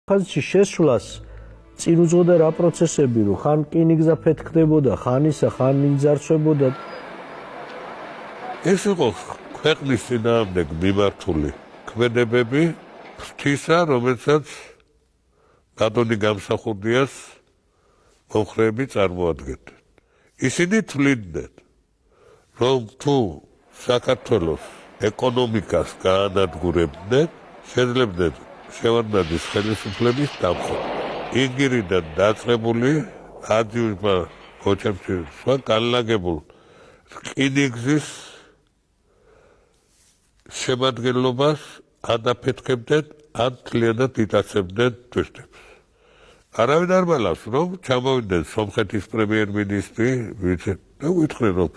ხაზში შესვლას წინ უძღოდა რა პროცესები, რომ ხან რკინიგზა ფეთქდებოდა, ხან ისა, ხან იძარცვებოდა. ეს იყო ქვეყნის წინააღმდეგ მიმართული ქმედებები ღვთისა, რომელსაც ბატონი გამსახურდიას მომხრეები წარმოადგენდნენ. ისინი თვლიდნენ, რომ თუ საქართველოს ეკონომიკას გაანადგურებდნენ, შეძლებდნენ შევარდნაძის ხელისუფლების დამხობა. იგირიდან დაწყებული ადიუსმა ოჩამჩირსმა განლაგებულ რკინიგზის შემადგენლობას ადაფეთქებდნენ, ან მთლიანად იტაცებდნენ ტვირთებს. არავინ არ მალავს, რომ ჩამოვიდნენ სომხეთის პრემიერ-მინისტრი, და ვითხრენ, რომ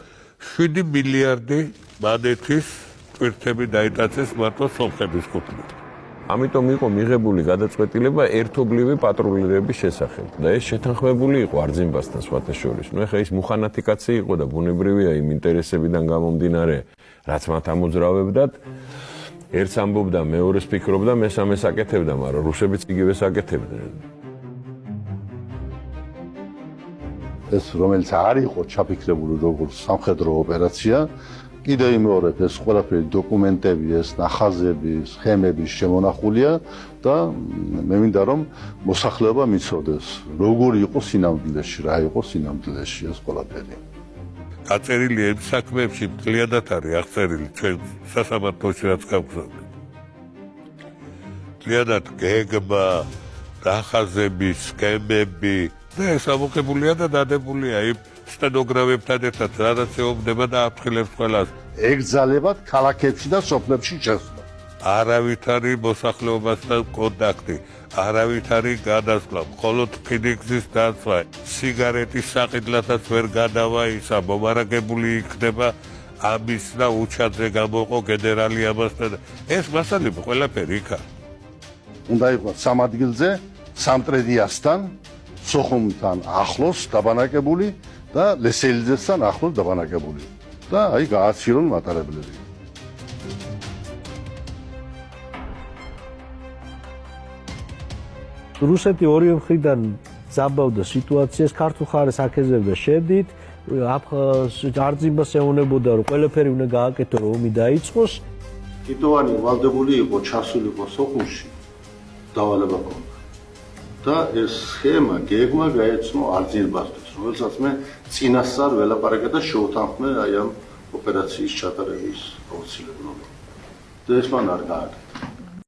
7 მილიარდი მანეთის ტვირთები დაიტაცეს მარტო სომხების კუთვნით. ამიტომ იყო მიღებული გადაწყვეტილება ერთობლივი პატრულირების შესახებ და ეს შეთანხმებული იყო არძიმბასთან სხვათა შორის. ეხლა ის მუხანათი კაცი იყო და ბუნებრივია იმ ინტერესებიდან გამომდინარე, რაც მათ ამოძრავებდათ. ერთს ამბობდა, მეორეს ფიქრობდა, მესამეს აკეთებდა, მაგრამ რუსებიც იგივეს აკეთებდნენ. ეს რომელიც არ იყო ჩაფიქრებული როგორც სამხედრო ოპერაცია, კიდევ იმეორებ ეს ყველაფერი დოკუმენტები, ეს ნახაზები, სქემები შემონახულია და მე მინდა რომ მოსახლეობა მიცოდეს, როგორი იყო სინამდვილეში, რა იყო სინამდვილეში ეს ყველაფერი. აწერილი ამ საქმეებში მთლიანად არის აღწერილი ჩვენ სასამართლოში რაც გავგზავნით. მთლიანად გეგმა, ნახაზები, სქემები და ეს ამოღებულია და დადებულია იმ სტენოგრამებთან ერთად, სადაც ეუბნება და აფრთხილებს ყველას. ეკრძალებათ ქალაქებში და სოფლებში შესვლა. არავითარი მოსახლეობასთან კონტაქტი, არავითარი გადასვლა, მხოლოდ რკინიგზის დაცვა, სიგარეტის საყიდლათაც ვერ გადავაისა, მომარაგებული იქნება ამის და უჩადრე გამოყო გენერალი ამასთან. ეს მასალები ყველაფერი იქ არის. უნდა იყოს სამ ადგილზე, სამტრედიასთან, სოხუმთან ახლოს დაბანაკებული და ლესელიძესთან ახლოს დაბანაკებული. და აი გააცილონ მატარებლები. რუსეთი ორივე მხრიდან ძაბავდა სიტუაციას, ქართულ ხარეს აკეზებდა შედით, არძიმბას ეუბნებოდა, რომ ყველაფერი უნდა გააკეთო, რომ ომი დაიწყოს. ტიტოვანი ვალდებული იყო ჩასულიყო სოხუმში დავალება ქონდა. და ეს სქემა, გეგმა გაეცნო არძიმბასთვის, რომელსაც მე წინასწარ ველაპარაკე და შევთანხმე აი ამ ოპერაციის ჩატარების აუცილებლობა. და ეს მან არ გააკეთა.